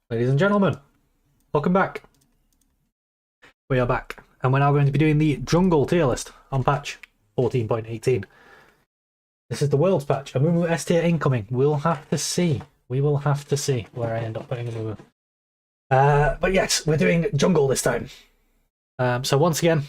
Ladies and gentlemen, welcome back. We are back, and we're now going to be doing the jungle tier list on patch 14.18. This is the world's patch. Amumu S tier incoming. We'll have to see. We will have to see where I end up putting Amumu. But yes, we're doing jungle this time. So once again,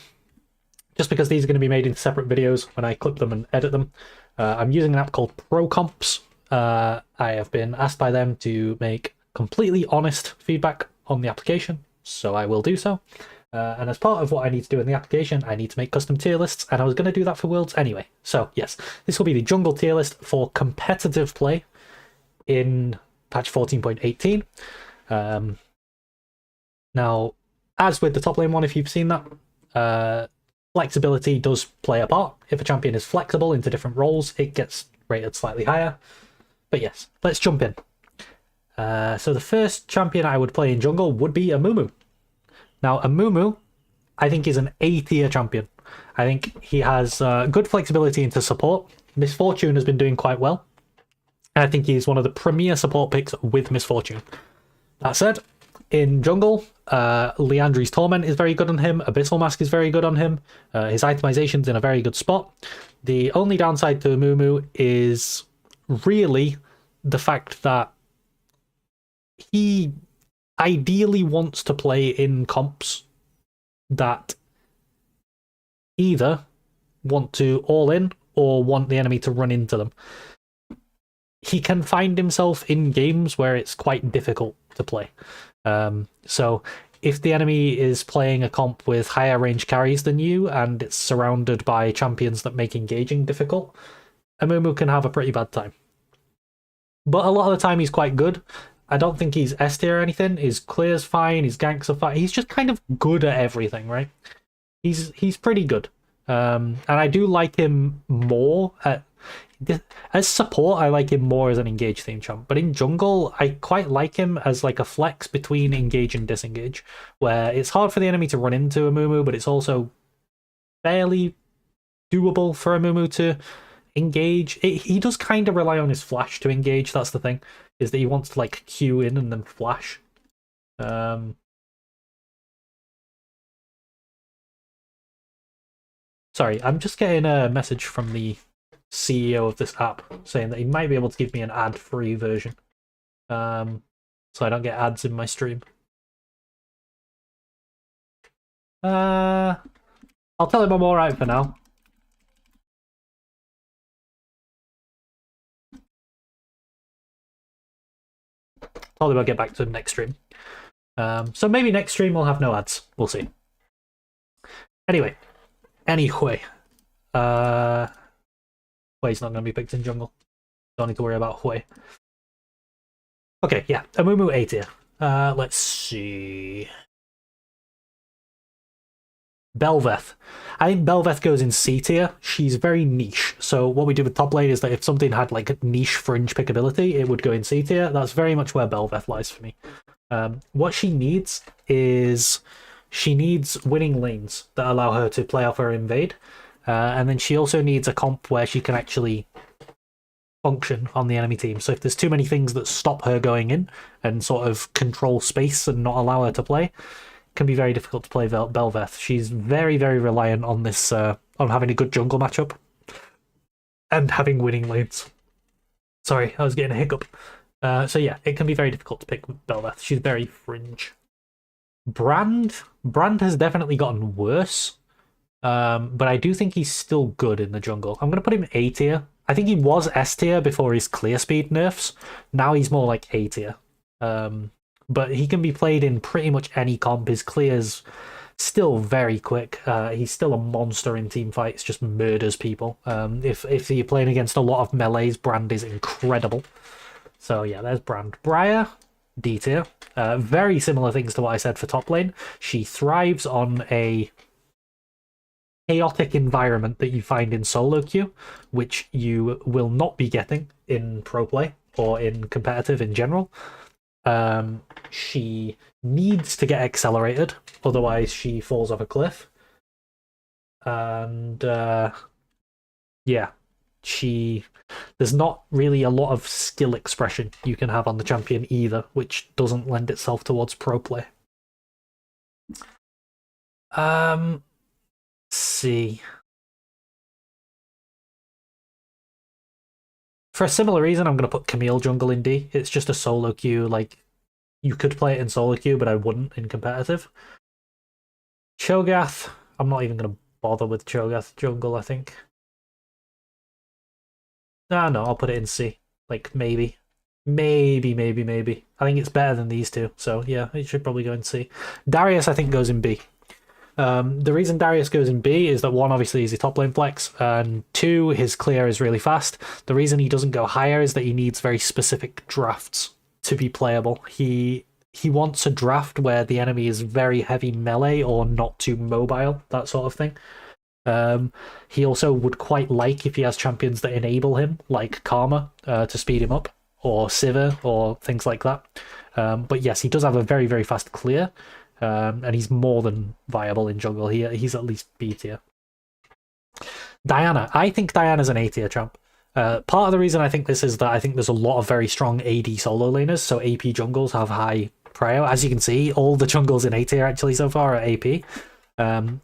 just because these are going to be made into separate videos when I clip them and edit them, I'm using an app called ProComps. I have been asked by them to make completely honest feedback on the application, so I will do so. And as part of what I need to do in the application, I need to make custom tier lists, and I was going to do that for Worlds anyway. So yes, this will be the jungle tier list for competitive play in patch 14.18. Now, as with the top lane one, if you've seen that, flexibility does play a part. If a champion is flexible into different roles, it gets rated slightly higher. But yes, let's jump in. So the first champion I would play in jungle would be Amumu. Now, Amumu, I think, is an A tier champion. I think he has good flexibility into support. Misfortune has been doing quite well. And I think he's one of the premier support picks with Misfortune. That said, in jungle, Liandry's Torment is very good on him. Abyssal Mask is very good on him. His itemization's in a very good spot. The only downside to Amumu is really the fact that he ideally wants to play in comps that either want to all in or want the enemy to run into them. He can find himself in games where it's quite difficult to play. So if the enemy is playing a comp with higher range carries than you and it's surrounded by champions that make engaging difficult, Amumu can have a pretty bad time. But a lot of the time he's quite good. I don't think he's S tier or anything. His clear's fine, his ganks are fine. He's just kind of good at everything, right? He's pretty good. And I do like him more as support. I like him more as an engage theme champ. But in jungle, I quite like him as like a flex between engage and disengage, where it's hard for the enemy to run into Amumu, but it's also fairly doable for Amumu to engage. He does kind of rely on his flash to engage. That's the thing, is that he wants to like queue in and then flash. Sorry, I'm just getting a message from the CEO of this app saying that he might be able to give me an ad-free version, so I don't get ads in my stream. I'll tell him I'm alright for now. Probably I'll get back to the next stream. So maybe next stream we'll have no ads. We'll see. Anyway. Hui's not going to be picked in jungle. Don't need to worry about Hui. Okay, yeah. Amumu A tier. Let's see. Bel'Veth. I think Bel'Veth goes in C tier. She's very niche. So what we do with top lane is that if something had like a niche fringe pickability, it would go in C tier. That's very much where Bel'Veth lies for me. What she needs is she needs winning lanes that allow her to play off her invade. And then she also needs a comp where she can actually function on the enemy team. So if there's too many things that stop her going in and sort of control space and not allow her to play, can be very difficult to play Bel'Veth. She's very, very reliant on this, on having a good jungle matchup and having winning lanes. Sorry, I was getting a hiccup. So yeah, it can be very difficult to pick Bel'Veth. She's very fringe. Brand has definitely gotten worse, but I do think he's still good in the jungle. I'm going to put him A tier. I think he was S tier before his clear speed nerfs. Now he's more like A tier. But he can be played in pretty much any comp. His clear's still very quick. He's still a monster in team fights, just murders people. If you're playing against a lot of melees, Brand is incredible. So yeah, there's Brand. Briar, D tier. Very similar things to what I said for top lane. She thrives on a chaotic environment that you find in solo queue, which you will not be getting in pro play or in competitive in general. She needs to get accelerated, otherwise she falls off a cliff. And yeah, there's not really a lot of skill expression you can have on the champion either, which doesn't lend itself towards pro play. Let's see. For a similar reason, I'm going to put Camille jungle in D. It's just a solo queue. Like, you could play it in solo queue, but I wouldn't in competitive. Cho'Gath, I'm not even going to bother with Cho'Gath jungle, I think. No, I'll put it in C. Like, maybe. Maybe. I think it's better than these two, so yeah, it should probably go in C. Darius, I think, goes in B. The reason Darius goes in B is that 1, obviously, is a top lane flex, and 2, his clear is really fast. The reason he doesn't go higher is that he needs very specific drafts to be playable. He wants a draft where the enemy is very heavy melee or not too mobile, that sort of thing. He also would quite like if he has champions that enable him, like Karma, to speed him up, or Sivir, or things like that. But yes, he does have a very, very fast clear. And he's more than viable in jungle. He's at least B tier. Diana. I think Diana's an A tier champ. Part of the reason I think this is that I think there's a lot of very strong AD solo laners, so AP jungles have high prio. As you can see, all the jungles in A tier actually so far are AP.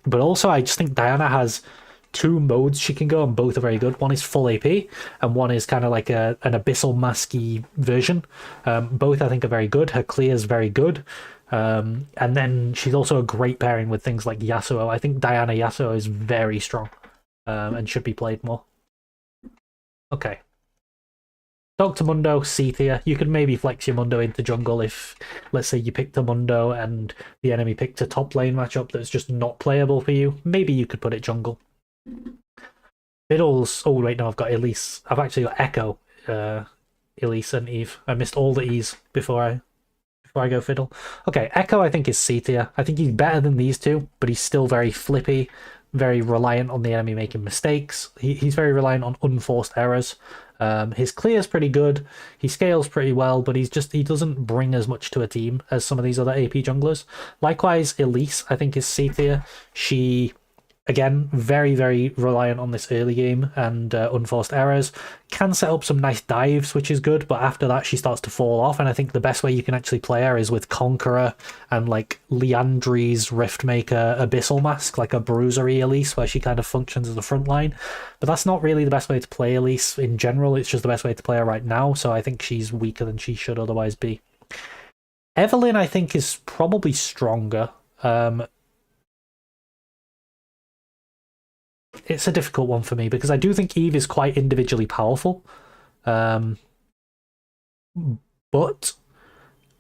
But also I just think Diana has 2 modes she can go, and both are very good. One is full AP, and one is kind of like an abyssal masky version. Both I think are very good. Her clear is very good. And then she's also a great pairing with things like Yasuo. I think Diana Yasuo is very strong, and should be played more. Okay. Dr. Mundo, C tier. You could maybe flex your Mundo into jungle if, let's say, you picked a Mundo and the enemy picked a top lane matchup that's just not playable for you. Maybe you could put it jungle. Fiddles. Oh, wait, no, I've got Elise. I've actually got Ekko, Elise, and Eve. I missed all the E's before I go Fiddle. Okay, Ekko I think is C tier. I think he's better than these two, but he's still very flippy, very reliant on the enemy making mistakes. He's very reliant on unforced errors. His clear is pretty good. He scales pretty well, but he doesn't bring as much to a team as some of these other AP junglers. Likewise, Elise I think is C tier. She, again, very, very reliant on this early game and unforced errors. Can set up some nice dives, which is good, but after that she starts to fall off, and I think the best way you can actually play her is with Conqueror and like Liandry's Riftmaker Abyssal Mask, like a bruisery Elise, where she kind of functions as a front line. But that's not really the best way to play Elise in general, it's just the best way to play her right now, so I think she's weaker than she should otherwise be. Evelynn I think is probably stronger. It's a difficult one for me because I do think Eve is quite individually powerful, but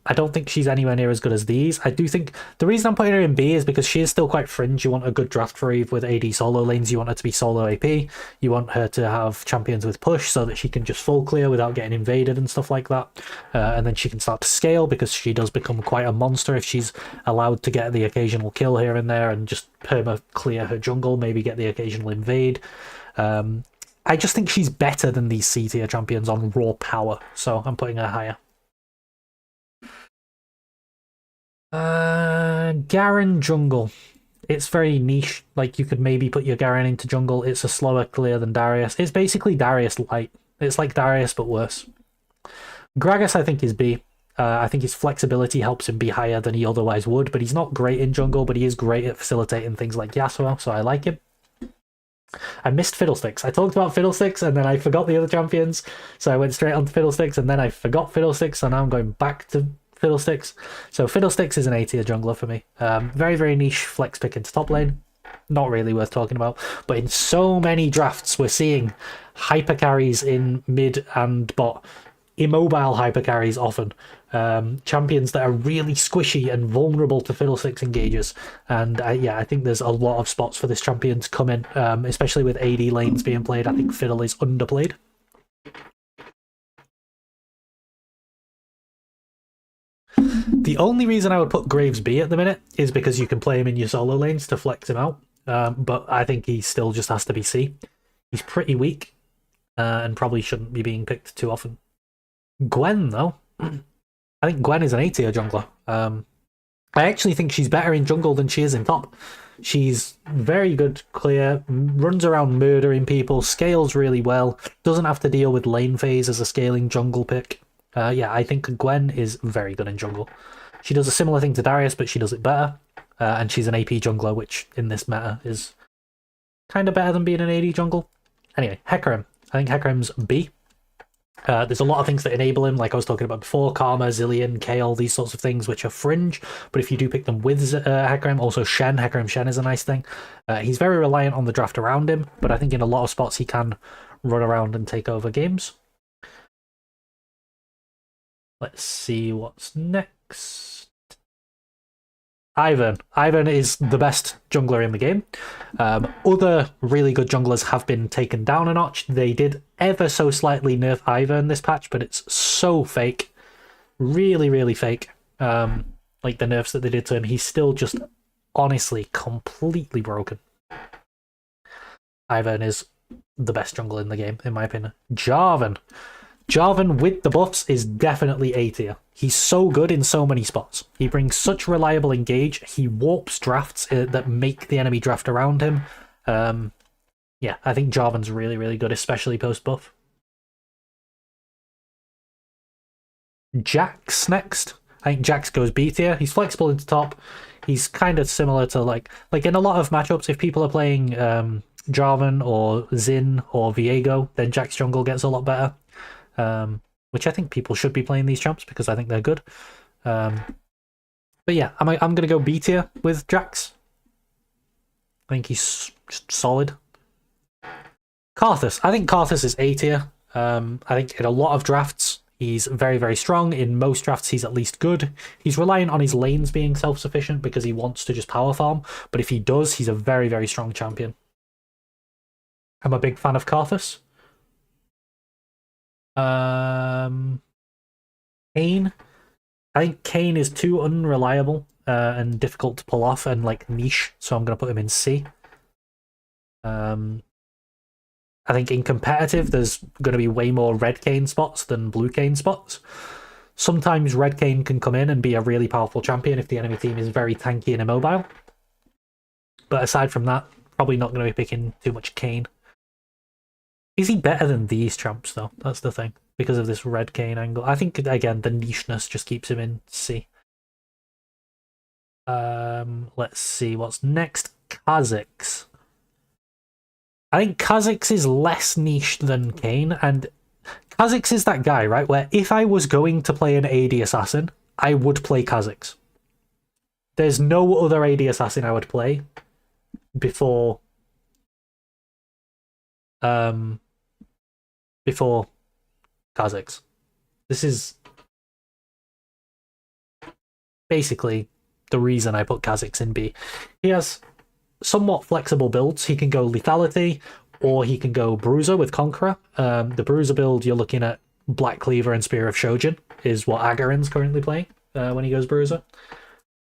I don't think she's anywhere near as good as these. I do think the reason I'm putting her in B is because she is still quite fringe. You want a good draft for Eve with AD solo lanes. You want her to be solo AP. You want her to have champions with push so that she can just full clear without getting invaded and stuff like that. And then she can start to scale because she does become quite a monster if she's allowed to get the occasional kill here and there and just perma clear her jungle, maybe get the occasional invade. I just think she's better than these C tier champions on raw power, so I'm putting her higher. Garen jungle. It's very niche. Like, you could maybe put your Garen into jungle. It's a slower clear than Darius. It's basically Darius light. It's like Darius, but worse. Gragas, I think, is B. I think his flexibility helps him be higher than he otherwise would, but he's not great in jungle, but he is great at facilitating things like Yasuo, so I like him. I missed Fiddlesticks. I talked about Fiddlesticks, and then I forgot the other champions, so I went straight on to Fiddlesticks, and then I forgot Fiddlesticks, so now I'm going back to Fiddlesticks. So Fiddlesticks is an A tier jungler for me. Very, very niche flex pick into top lane. Not really worth talking about. But in so many drafts, we're seeing hyper carries in mid and bot. Immobile hyper carries often. Champions that are really squishy and vulnerable to Fiddlesticks engages. And yeah, I think there's a lot of spots for this champion to come in, especially with AD lanes being played. I think Fiddle is underplayed. The only reason I would put Graves B at the minute is because you can play him in your solo lanes to flex him out, but I think he still just has to be C. He's pretty weak, and probably shouldn't be being picked too often. Gwen, though. I think Gwen is an A tier jungler. I actually think she's better in jungle than she is in top. She's very good clear, runs around murdering people, scales really well, doesn't have to deal with lane phase as a scaling jungle pick. Yeah, I think Gwen is very good in jungle. She does a similar thing to Darius, but she does it better. And she's an AP jungler, which in this meta is kind of better than being an AD jungle. Anyway, Hecarim. I think Hecarim's B. There's a lot of things that enable him, like I was talking about before, Karma, Zillion, Kayle, these sorts of things, which are fringe. But if you do pick them with Hecarim, also Shen, Hecarim Shen is a nice thing. He's very reliant on the draft around him, but I think in a lot of spots he can run around and take over games. Let's see what's next. Ivern. Ivern is the best jungler in the game. Other really good junglers have been taken down a notch. They did ever so slightly nerf Ivern this patch, but it's so fake. Really, really fake. Like the nerfs that they did to him. He's still just honestly completely broken. Ivern is the best jungler in the game, in my opinion. Jarvan. Jarvan with the buffs is definitely A tier. He's so good in so many spots. He brings such reliable engage. He warps drafts that make the enemy draft around him. Yeah, I think Jarvan's really, really good, especially post-buff. Jax next. I think Jax goes B tier. He's flexible into top. He's kind of similar to like in a lot of matchups, if people are playing Jarvan or Xin or Viego, then Jax jungle gets a lot better. Which I think people should be playing these champs because I think they're good. But yeah, I'm going to go B tier with Jax. I think he's just solid. Karthus. I think Karthus is A tier. I think in a lot of drafts, he's very, very strong. In most drafts, he's at least good. He's reliant on his lanes being self-sufficient because he wants to just power farm. But if he does, he's a very, very strong champion. I'm a big fan of Karthus. Kayn. I think Kayn is too unreliable and difficult to pull off and like niche, so I'm going to put him in C. I think in competitive, there's going to be way more red Kayn spots than blue Kayn spots. Sometimes red Kayn can come in and be a really powerful champion if the enemy team is very tanky and immobile. But aside from that, probably not going to be picking too much Kayn. Is he better than these champs, though? That's the thing. Because of this red Kayn angle. I think, again, the nicheness just keeps him in C. Let's see what's next. Kha'Zix. I think Kha'Zix is less niche than Kayn, and Kha'Zix is that guy, right, where if I was going to play an AD assassin, I would play Kha'Zix. There's no other AD assassin I would play before Kha'Zix. This is basically the reason I put Kha'Zix in B. He has somewhat flexible builds. He can go Lethality, or he can go Bruiser with Conqueror. The Bruiser build, you're looking at Black Cleaver and Spear of Shojin, is what Agarin's currently playing when he goes Bruiser.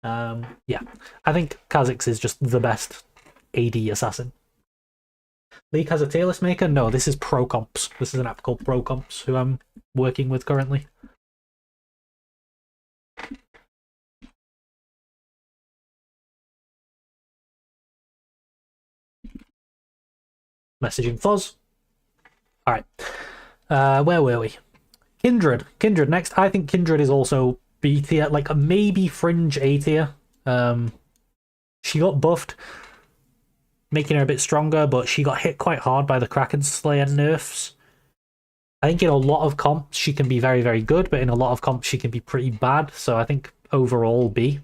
Yeah, I think Kha'Zix is just the best AD assassin. League has a tier list maker? No, this is Pro Comps. This is an app called Pro Comps, who I'm working with currently. Messaging Fuzz. Alright. Where were we? Kindred. Kindred next. I think Kindred is also B tier, like a maybe fringe A tier. She got buffed, making her a bit stronger, but she got hit quite hard by the Kraken Slayer nerfs. I think in a lot of comps she can be very, very good, but in a lot of comps she can be pretty bad, so I think overall B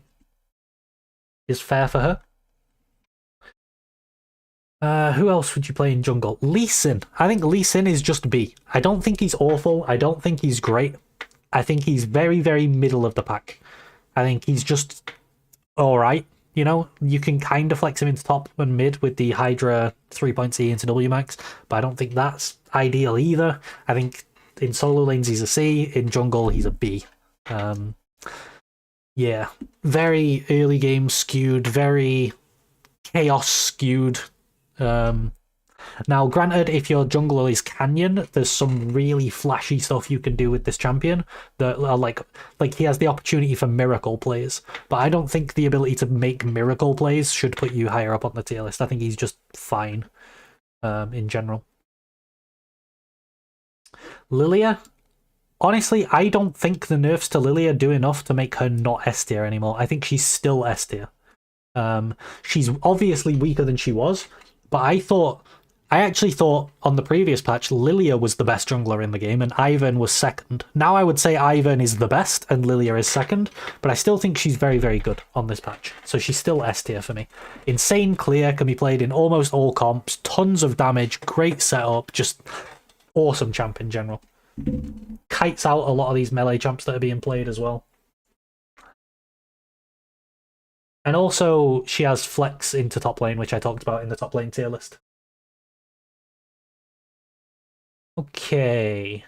is fair for her. Who else would you play in jungle? Lee Sin. I think Lee Sin is just B. I don't think he's awful. I don't think he's great. I think he's very, very middle of the pack. I think he's just alright. You know, you can kind of flex him into top and mid with the Hydra 3.C into W max, but I don't think that's ideal either. I think in solo lanes he's a C, in jungle he's a B. Yeah, very early game skewed, very chaos skewed. Now, granted, if your jungler is Canyon, there's some really flashy stuff you can do with this champion that are like he has the opportunity for miracle plays. But I don't think the ability to make miracle plays should put you higher up on the tier list. I think he's just fine in general. Lillia. Honestly, I don't think the nerfs to Lillia do enough to make her not S tier anymore. I think she's still S tier. She's obviously weaker than she was, but I actually thought on the previous patch Lillia was the best jungler in the game and Ivern was second. Now I would say Ivern is the best and Lillia is second, but I still think she's very, very good on this patch. So she's still S tier for me. Insane clear, can be played in almost all comps, tons of damage, great setup, just awesome champ in general. Kites out a lot of these melee champs that are being played as well. And also, she has flex into top lane, which I talked about in the top lane tier list. Okay.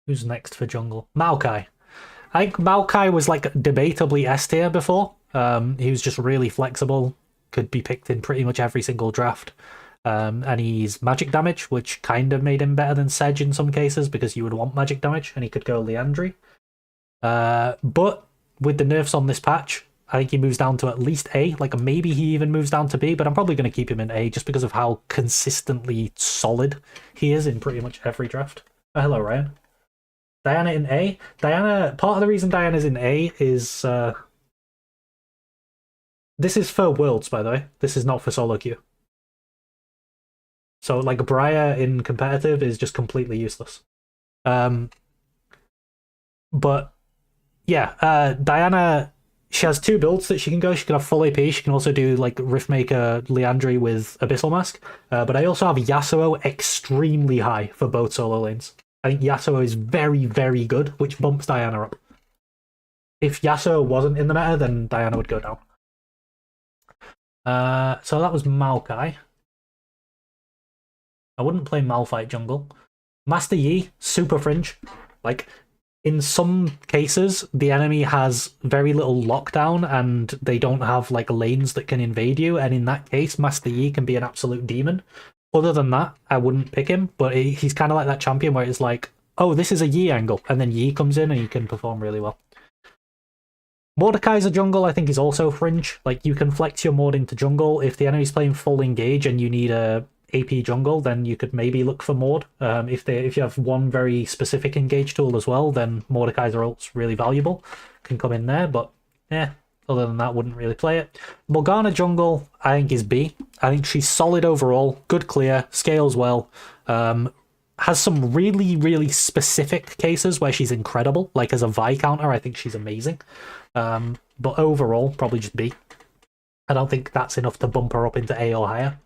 Who's next for jungle? Maokai. I think Maokai was like debatably S tier before. He was just really flexible, could be picked in pretty much every single draft. And he's magic damage, which kind of made him better than Sedge in some cases because you would want magic damage, and he could go Liandry. But with the nerfs on this patch, I think he moves down to at least A. Like maybe he even moves down to B, but I'm probably going to keep him in A just because of how consistently solid he is in pretty much every draft. Oh, hello, Ryan. Diana in A. Diana. Part of the reason Diana's in A is this is for Worlds, by the way. This is not for solo queue. So, like, Briar in competitive is just completely useless. But, yeah, Diana, she has two builds that she can go. She can have full AP. She can also do, like, Riftmaker Liandry with Abyssal Mask. But I also have Yasuo extremely high for both solo lanes. I think Yasuo is very, very good, which bumps Diana up. If Yasuo wasn't in the meta, then Diana would go down. So that was Maokai. I wouldn't play Malphite jungle. Master Yi, super fringe. Like, in some cases, the enemy has very little lockdown and they don't have, like, lanes that can invade you, and in that case, Master Yi can be an absolute demon. Other than that, I wouldn't pick him, but he's kind of like that champion where it's like, oh, this is a Yi angle, and then Yi comes in and he can perform really well. Mordekaiser jungle, I think, is also fringe. Like, you can flex your Mord into jungle. If the enemy's playing full engage and you need a AP jungle, then you could maybe look for Mord. If you have one very specific engage tool as well, then Mordekaiser ult's really valuable. Can come in there, but yeah, other than that, wouldn't really play it. Morgana jungle, I think, is B. I think she's solid overall, good clear, scales well. Has some really, really specific cases where she's incredible. Like as a Vi counter, I think she's amazing. But overall, probably just B. I don't think that's enough to bump her up into A or higher.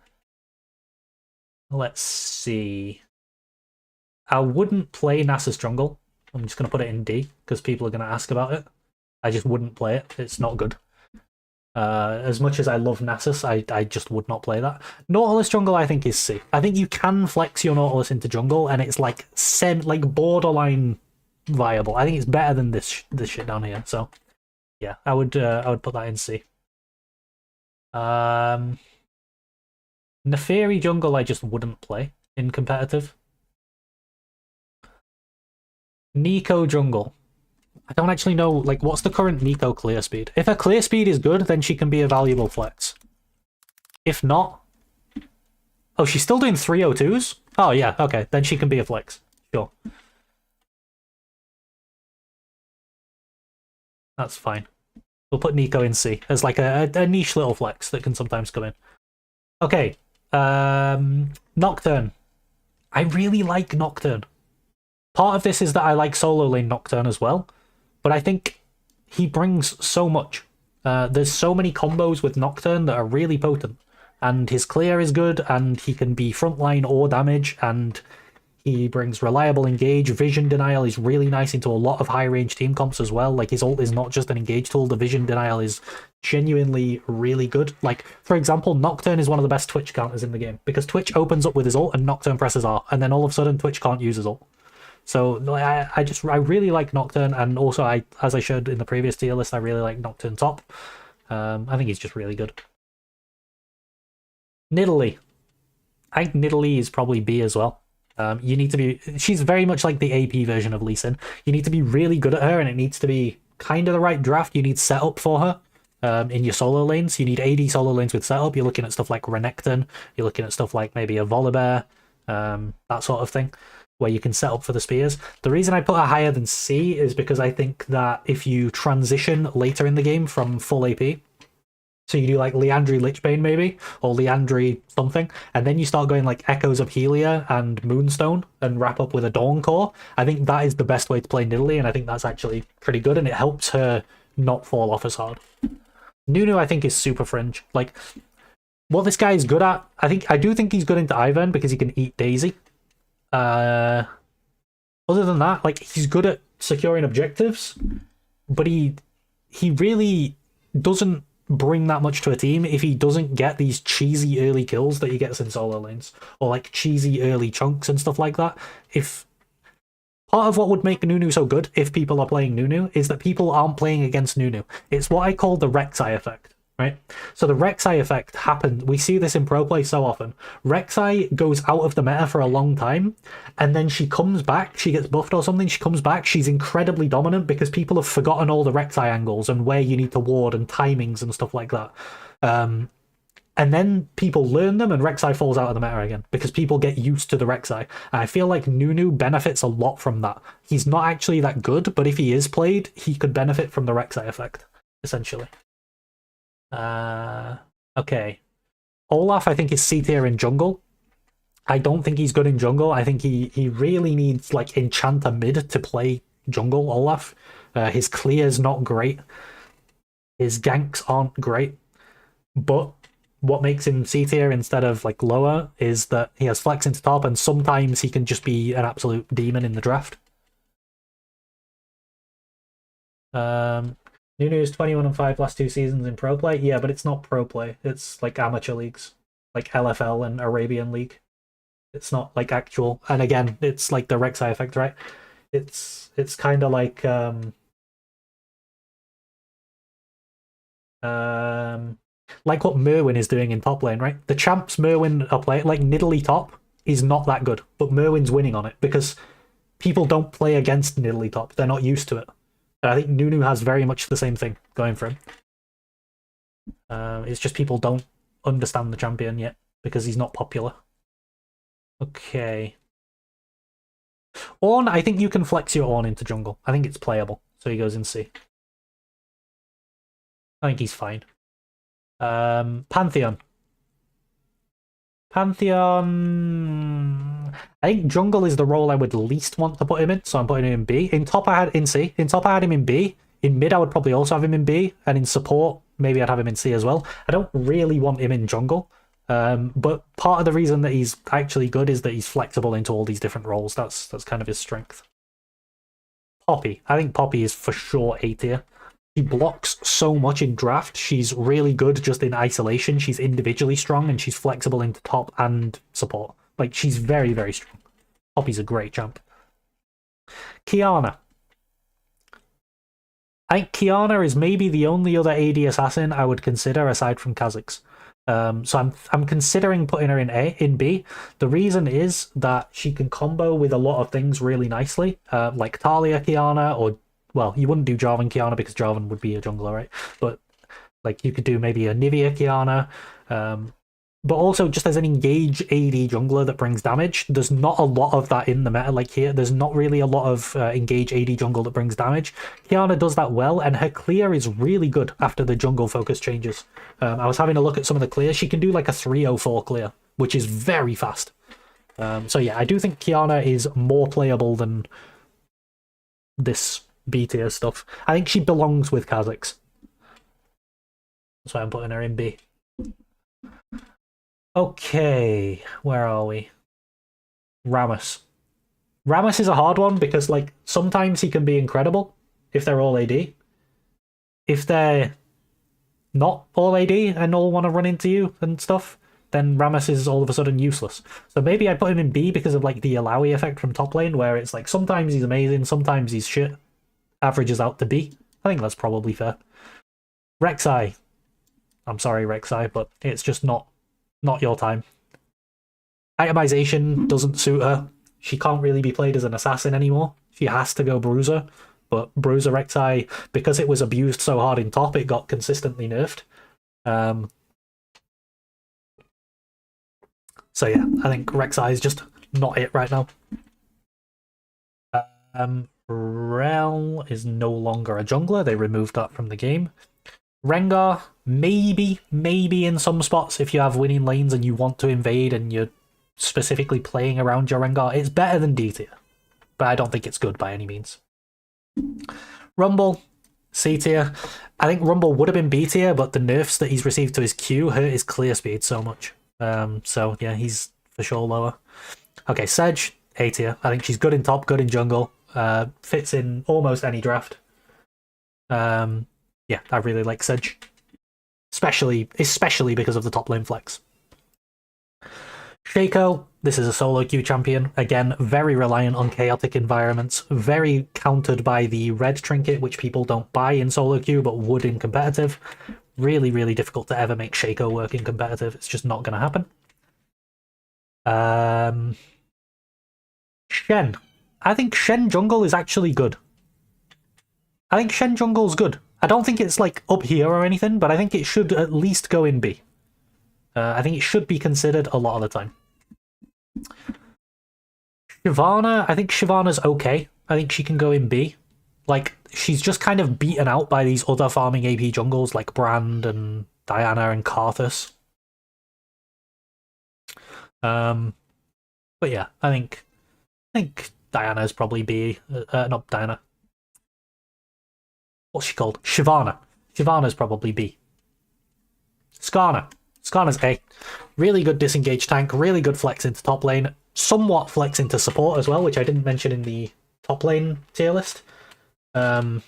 Let's see. I wouldn't play Nasus jungle. I'm just going to put it in D because people are going to ask about it. I just wouldn't play it. It's not good. As much as I love Nasus, I just would not play that. Nautilus jungle, I think, is C. I think you can flex your Nautilus into jungle, and it's like borderline viable. I think it's better than this shit down here. So, yeah, I would put that in C. Naafiri jungle, I just wouldn't play in competitive. Neeko jungle. I don't actually know, like, what's the current Neeko clear speed? If her clear speed is good, then she can be a valuable flex. If not... Oh, she's still doing 302s? Oh, yeah, okay. Then she can be a flex. Sure. That's fine. We'll put Neeko in C as, like, a niche little flex that can sometimes come in. Okay. Nocturne. I really like Nocturne. Part of this is that I like solo lane Nocturne as well. But I think he brings so much. There's so many combos with Nocturne that are really potent. And his clear is good, and he can be frontline or damage, and he brings reliable engage. Vision denial is really nice into a lot of high-range team comps as well. Like, his ult is not just an engage tool, the vision denial is genuinely really good. Like, for example, Nocturne is one of the best Twitch counters in the game, because Twitch opens up with his ult and Nocturne presses R, and then all of a sudden Twitch can't use his ult. So I really like Nocturne, and also as I showed in the previous tier list, I really like Nocturne top. I think he's just really good. Nidalee. I think Nidalee is probably B as well. You need to be... She's very much like the AP version of Lee Sin. You need to be really good at her, and it needs to be kind of the right draft. You need setup for her in your solo lanes. You need AD solo lanes with setup. You're looking at stuff like Renekton. You're looking at stuff like maybe a Volibear, that sort of thing, where you can set up for the spears. The reason I put her higher than C is because I think that if you transition later in the game from full AP, so you do like Liandry Lichbane maybe, or Liandry something, and then you start going like Echoes of Helia and Moonstone and wrap up with a Dawn Core, I think that is the best way to play Nidalee, and I think that's actually pretty good, and it helps her not fall off as hard. Nunu I think is super fringe. Like, what this guy is good at, I do think he's good into Ivern because he can eat Daisy. Other than that, like, he's good at securing objectives, but he really doesn't bring that much to a team if he doesn't get these cheesy early kills that he gets in solo lanes, or like cheesy early chunks and stuff like that. If part of what would make Nunu so good if people are playing Nunu is that people aren't playing against Nunu. It's what I call the Rek'Sai effect, right? So the Rek'Sai effect happens, we see this in pro play so often. Rek'Sai goes out of the meta for a long time, and then she comes back, she gets buffed or something, she comes back, she's incredibly dominant because people have forgotten all the Rek'Sai angles and where you need to ward and timings and stuff like that. And then people learn them and Rek'Sai falls out of the meta again because people get used to the Rek'Sai. And I feel like Nunu benefits a lot from that. He's not actually that good, but if he is played, he could benefit from the Rek'Sai effect, essentially. Okay. Olaf, I think, is C tier in jungle. I don't think he's good in jungle. I think he really needs like Enchanter mid to play jungle, Olaf. His clear's not great. His ganks aren't great. But what makes him C tier instead of like lower is that he has flex into top, and sometimes he can just be an absolute demon in the draft. Nunu's 21-5 last 2 seasons in pro play. Yeah, but it's not pro play. It's like amateur leagues, like LFL and Arabian League. It's not like actual. And again, it's like the Rek'Sai effect, right? It's kind of like what Merwin is doing in top lane, right? The champs Merwin are playing, like Nidalee top is not that good, but Merwin's winning on it because people don't play against Nidalee top. They're not used to it. And I think Nunu has very much the same thing going for him. It's just people don't understand the champion yet because he's not popular. Okay. Ornn, I think you can flex your Ornn into jungle. I think it's playable, so he goes in C. I think he's fine. Pantheon. I think jungle is the role I would least want to put him in, so I'm putting him in B. In top, I had in C. In top, I had him in B. In mid, I would probably also have him in B. And in support, maybe I'd have him in C as well. I don't really want him in jungle. But part of the reason that he's actually good is that he's flexible into all these different roles. That's kind of his strength. Poppy. I think Poppy is for sure A tier. She blocks so much in draft. She's really good just in isolation. She's individually strong and she's flexible into top and support. Like, she's very, very strong. Poppy's a great champ. Qiyana. I think Qiyana is maybe the only other AD assassin I would consider aside from Kha'Zix. So I'm considering putting her in B. The reason is that she can combo with a lot of things really nicely, like Talia Qiyana, or, well, you wouldn't do Jarvan Qiyana because Jarvan would be a jungler, right? But like you could do maybe a Nivea Qiyana, but also just as an engage AD jungler that brings damage. There's not a lot of that in the meta. Like here, there's not really a lot of engage AD jungle that brings damage. Qiyana does that well, and her clear is really good after the jungle focus changes. I was having a look at some of the clears. She can do like a 304 clear, which is very fast. So yeah, I do think Qiyana is more playable than this B tier stuff. I think she belongs with Kha'Zix. That's why I'm putting her in B. Okay, where are we? Rammus. Rammus is a hard one because, like, sometimes he can be incredible if they're all AD. If they're not all AD and all want to run into you and stuff, then Rammus is all of a sudden useless. So maybe I put him in B because of, like, the Alawi effect from top lane, where it's like sometimes he's amazing, sometimes he's shit. Averages out to B. I think that's probably fair. Rek'Sai. I'm sorry, Rek'Sai, but it's just not your time. Itemization doesn't suit her. She can't really be played as an assassin anymore. She has to go Bruiser, but Bruiser Rek'Sai, because it was abused so hard in top, it got consistently nerfed. So yeah, I think Rek'Sai is just not it right now. Rel is no longer a jungler. They removed that from the game. Rengar, maybe in some spots if you have winning lanes and you want to invade and you're specifically playing around your Rengar. It's better than D tier, but I don't think it's good by any means. Rumble, C tier. I think Rumble would have been B tier, but the nerfs that he's received to his Q hurt his clear speed so much. So yeah, he's for sure lower. Okay, Sedge, A tier. I think she's good in top, good in jungle. Fits in almost any draft. Yeah, I really like Sedge. Especially because of the top lane flex. Shaco, this is a solo queue champion. Again, very reliant on chaotic environments. Very countered by the red trinket, which people don't buy in solo queue, but would in competitive. Really, really difficult to ever make Shaco work in competitive. It's just not going to happen. Shen. I think Shen jungle is actually good. I think Shen jungle's good. I don't think it's like up here or anything, but I think it should at least go in B. I think it should be considered a lot of the time. Shyvana, I think Shyvana's okay. I think she can go in B. Like, she's just kind of beaten out by these other farming AP jungles like Brand and Diana and Karthus. But yeah, I think Diana's probably B. Not Diana. What's she called? Shyvana. Shyvana's probably B. Skarner's A. Really good disengage tank, really good flex into top lane, somewhat flex into support as well, which I didn't mention in the top lane tier list. But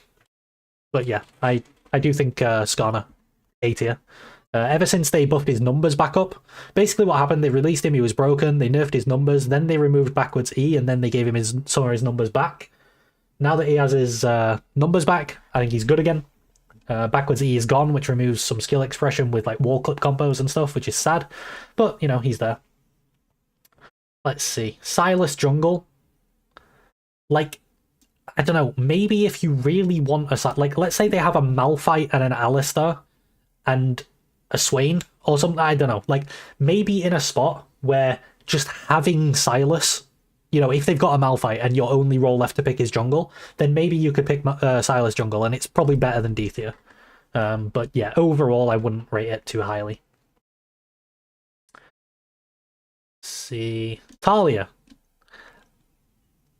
yeah, I do think Skarner A tier. Ever since they buffed his numbers back up, basically what happened, they released him, he was broken, they nerfed his numbers, then they removed backwards E, and then they gave him some of his numbers back. Now that he has his numbers back, I think he's good again. Backwards E is gone, which removes some skill expression with like wall clip combos and stuff, which is sad. But, you know, he's there. Let's see. Sylas jungle. Like, I don't know, maybe if you really want a... Like, let's say they have a Malphite and an Alistar and a Swain or something, I don't know. Like, maybe in a spot where just having Sylas... You know, if they've got a Malphite and your only role left to pick is jungle, then maybe you could pick Sylas jungle, and it's probably better than D tier. But yeah, overall, I wouldn't rate it too highly. Let's see. Talia.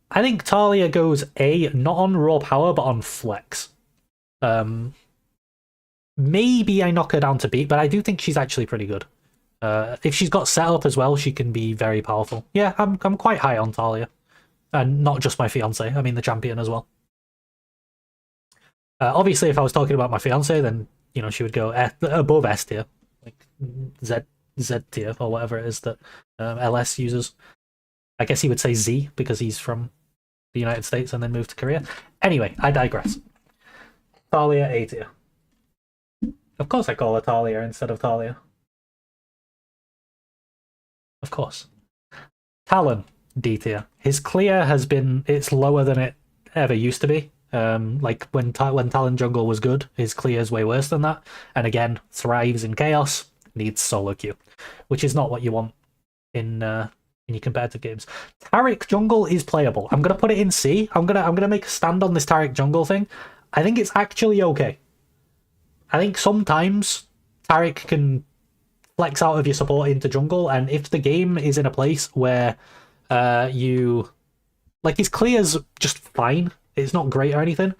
I think Talia goes A, not on raw power, but on flex. Maybe I knock her down to B, but I do think she's actually pretty good. If she's got setup as well, she can be very powerful. Yeah, I'm quite high on Talia. And not just my fiance, I mean the champion as well. Obviously, if I was talking about my fiance, then, you know, she would go above S tier. Like Z tier, or whatever it is that LS uses. I guess he would say Z, because he's from the United States and then moved to Korea. Anyway, I digress. Talia, A tier. Of course I call her Talia instead of Talia. Of course. Talon, D tier. His clear has been... It's lower than it ever used to be. Like, when Talon jungle was good, his clear is way worse than that. And again, thrives in chaos, needs solo queue. Which is not what you want in your competitive games. Taric jungle is playable. I'm going to put it in C. I'm gonna make a stand on this Taric jungle thing. I think it's actually okay. I think sometimes Taric can... flex out of your support into jungle, and if the game is in a place where like, his clear's just fine, it's not great or anything,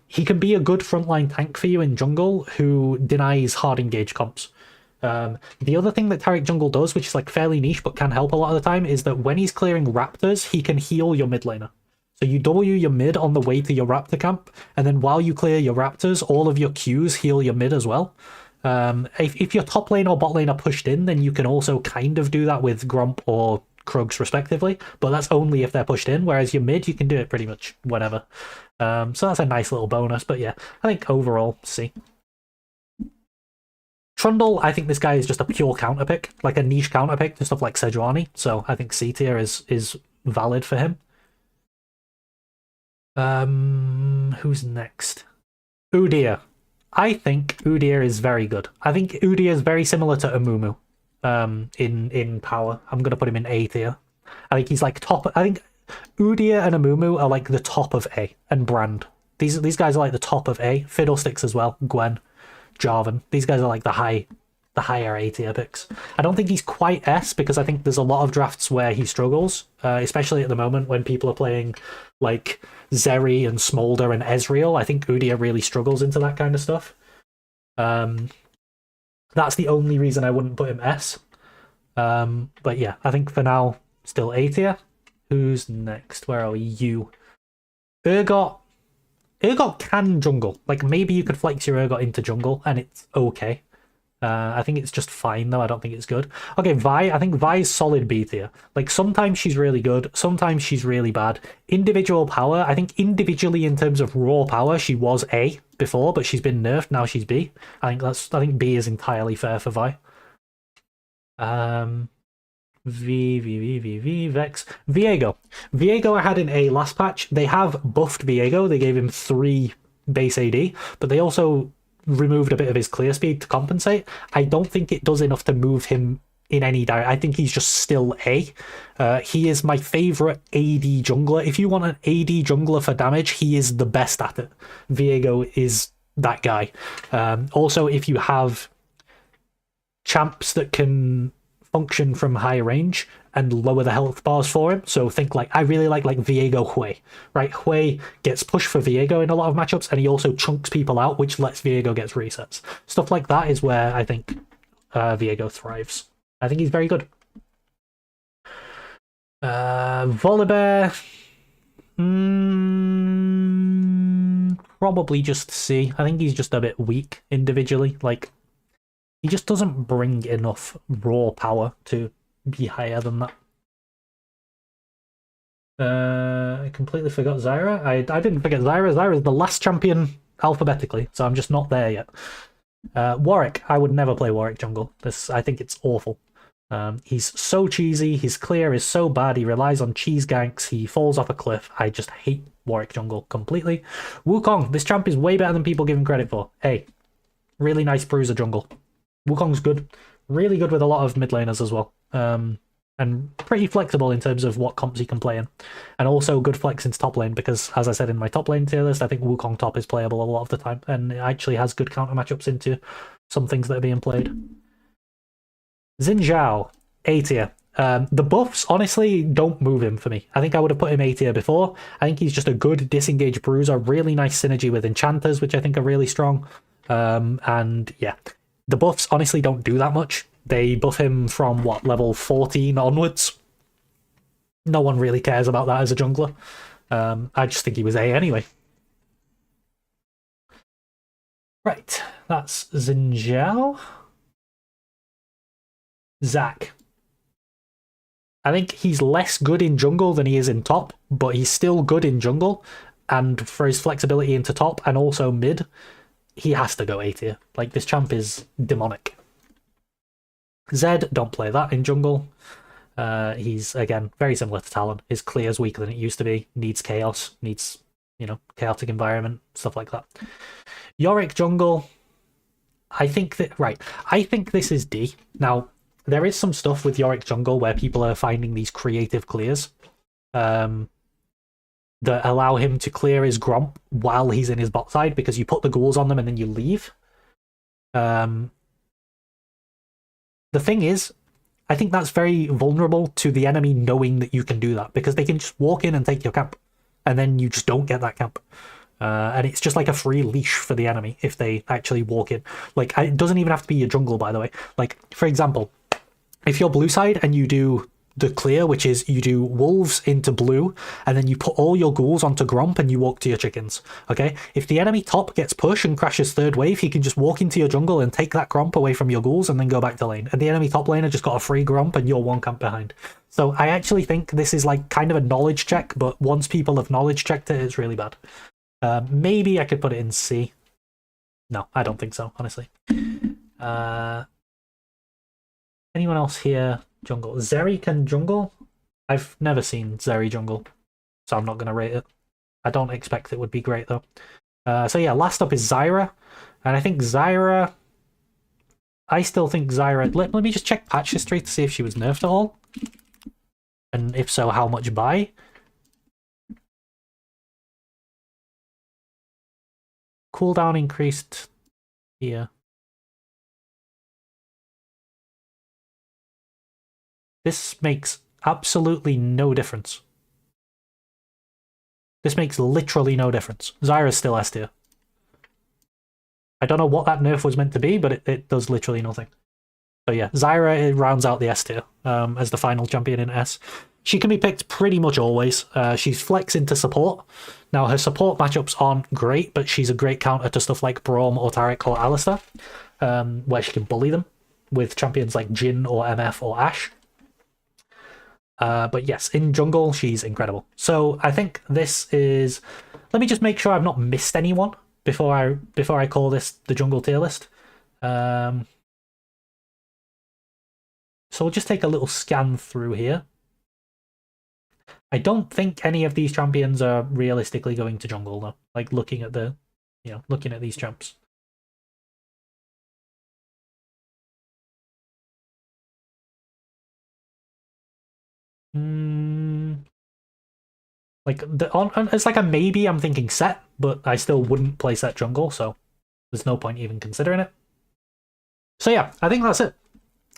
he can be a good frontline tank for you in jungle who denies hard engage comps. The other thing that Taric jungle does, which is like fairly niche but can help a lot of the time, is that when he's clearing raptors, he can heal your mid laner. So you W your mid on the way to your raptor camp, and then while you clear your raptors, all of your Qs heal your mid as well. If your top lane or bot lane are pushed in, then you can also kind of do that with Gromp or Krugs respectively, but that's only if they're pushed in, whereas your mid, you can do it pretty much whenever. So that's a nice little bonus, but yeah, I think overall, C. Trundle, I think this guy is just a pure counter pick, like a niche counter pick to stuff like Sejuani. So I think C tier is valid for him. Who's next? Udyr. I think Udyr is very good. I think Udyr is very similar to Amumu in power. I'm going to put him in A tier. I think he's like top. I think Udyr and Amumu are like the top of A, and Brand. These guys are like the top of A. Fiddlesticks as well. Gwen, Jarvan. These guys are like the higher A tier picks. I don't think he's quite S because I think there's a lot of drafts where he struggles, especially at the moment when people are playing like Zeri and Smolder and Ezreal. I think Udyr really struggles into that kind of stuff. That's the only reason I wouldn't put him S. But yeah, I think for now, still A tier. Who's next? Where are we? You. Urgot. Urgot can jungle. Like, maybe you could flex your Urgot into jungle, and it's okay. I think it's just fine, though. I don't think it's good. Okay, Vi. I think Vi's solid B tier. Like, sometimes she's really good. Sometimes she's really bad. Individual power. I think individually, in terms of raw power, she was A before, but she's been nerfed. Now she's B. I think B is entirely fair for Vi. Vex. Viego I had in A last patch. They have buffed Viego. They gave him 3 base AD, but they also removed a bit of his clear speed to compensate. I don't think it does enough to move him in any direction. I think he's just still A. He is my favourite AD jungler. If you want an AD jungler for damage, he is the best at it. Viego is that guy. Also, if you have champs that can function from high range and lower the health bars for him. So think like, I really like Viego Hui, right? Hui gets pushed for Viego in a lot of matchups, and he also chunks people out, which lets Viego get resets. Stuff like that is where I think Viego thrives. I think he's very good. Volibear, probably just C. I think he's just a bit weak individually. Like, he just doesn't bring enough raw power to be higher than that. I completely forgot Zyra. I didn't forget Zyra. Zyra is the last champion alphabetically, so I'm just not there yet. Warwick. I would never play Warwick jungle. I think it's awful. He's so cheesy. His clear is so bad. He relies on cheese ganks. He falls off a cliff. I just hate Warwick jungle completely. Wukong. This champ is way better than people give him credit for. Hey, really nice bruiser jungle. Wukong's good. Really good with a lot of mid laners as well. And pretty flexible in terms of what comps he can play in. And also good flex into top lane because, as I said in my top lane tier list, I think Wukong top is playable a lot of the time. And it actually has good counter matchups into some things that are being played. Xin Zhao, A tier. The buffs, honestly, don't move him for me. I think I would have put him A tier before. I think he's just a good disengaged bruiser. Really nice synergy with enchanters, which I think are really strong. And yeah. The buffs honestly don't do that much. They buff him from, what, level 14 onwards? No one really cares about that as a jungler. I just think he was A anyway. Right, that's Xin Zhao. Zac. I think he's less good in jungle than he is in top, but he's still good in jungle. And for his flexibility into top and also mid, he has to go A tier. Like, this champ is demonic. Zed, don't play that in jungle. He's, again, very similar to Talon. His clear's weaker than it used to be. Needs chaos. Needs, chaotic environment. Stuff like that. Yorick jungle. I think this is D. Now, there is some stuff with Yorick jungle where people are finding these creative clears. That allow him to clear his Gromp while he's in his bot side because you put the ghouls on them and then you leave. The thing is, I think that's very vulnerable to the enemy knowing that you can do that because they can just walk in and take your camp and then you just don't get that camp. And it's just like a free leash for the enemy if they actually walk in. Like, it doesn't even have to be your jungle, by the way. Like, for example, if you're blue side and you do the clear, which is you do wolves into blue, and then you put all your ghouls onto Gromp and you walk to your chickens, okay? If the enemy top gets pushed and crashes third wave, he can just walk into your jungle and take that Gromp away from your ghouls and then go back to lane. And the enemy top laner just got a free Gromp and you're one camp behind. So I actually think this is like kind of a knowledge check, but once people have knowledge checked it, it's really bad. Maybe I could put it in C. No, I don't think so, honestly. Anyone else here jungle? Zeri can jungle? I've never seen Zeri jungle, so I'm not going to rate it. I don't expect it would be great, though. So yeah, last up is Zyra. And I think Zyra... I still think Zyra... Let me just check patch history to see if she was nerfed at all. And if so, how much by? Cooldown increased here. This makes absolutely no difference. This makes literally no difference. Zyra's still S tier. I don't know what that nerf was meant to be, but it does literally nothing. So yeah, Zyra rounds out the S tier as the final champion in S. She can be picked pretty much always. She's flex into support. Now, her support matchups aren't great, but she's a great counter to stuff like Braum or Taric or Alistar, where she can bully them with champions like Jhin or MF or Ashe. But yes, in jungle, she's incredible. So I think this is... Let me just make sure I've not missed anyone before I call this the jungle tier list. So we'll just take a little scan through here. I don't think any of these champions are realistically going to jungle, though. Like, looking at the... looking at these champs. Like, it's like a maybe. I'm thinking Set, but I still wouldn't play Set jungle, so there's no point even considering it. So yeah, I think that's it.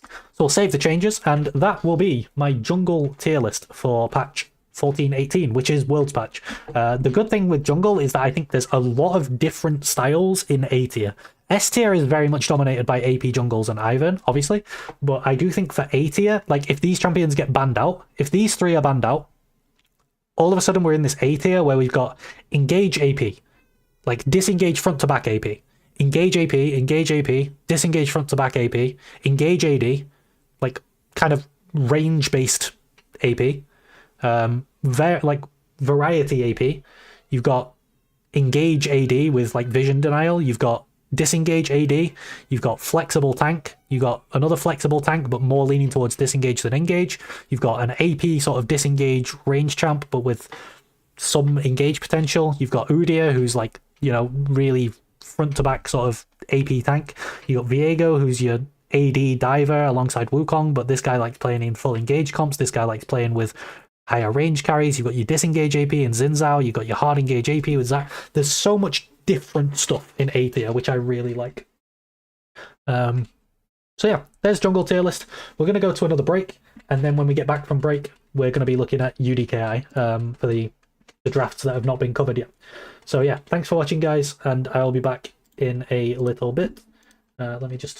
So we'll save the changes, and that will be my jungle tier list for patch 14.18, which is World's patch. The good thing with jungle is that I think there's a lot of different styles in A tier. S tier is very much dominated by AP jungles and Ivern, obviously, but I do think for A tier, like, if these champions get banned out, if these three are banned out, all of a sudden we're in this A tier where we've got engage AP, like disengage front to back AP, engage AP, disengage front to back AP, engage AD, like kind of range based AP, like variety AP. You've got engage AD with like vision denial. You've got disengage AD. You've got flexible tank. You've got another flexible tank, but more leaning towards disengage than engage. You've got an AP sort of disengage range champ, but with some engage potential. You've got Udyr, who's like, really front to back sort of AP tank. You've got Viego, who's your AD diver alongside Wukong, but this guy likes playing in full engage comps. This guy likes playing with higher range carries. You've got your disengage AP in Xin Zhao. You've got your hard engage AP with Zac. There's so much different stuff in A tier, which I really like. So yeah, there's jungle tier list. We're going to go to another break, and then when we get back from break, we're going to be looking at UDKI for the drafts that have not been covered yet. So yeah, thanks for watching, guys, and I'll be back in a little bit. Let me just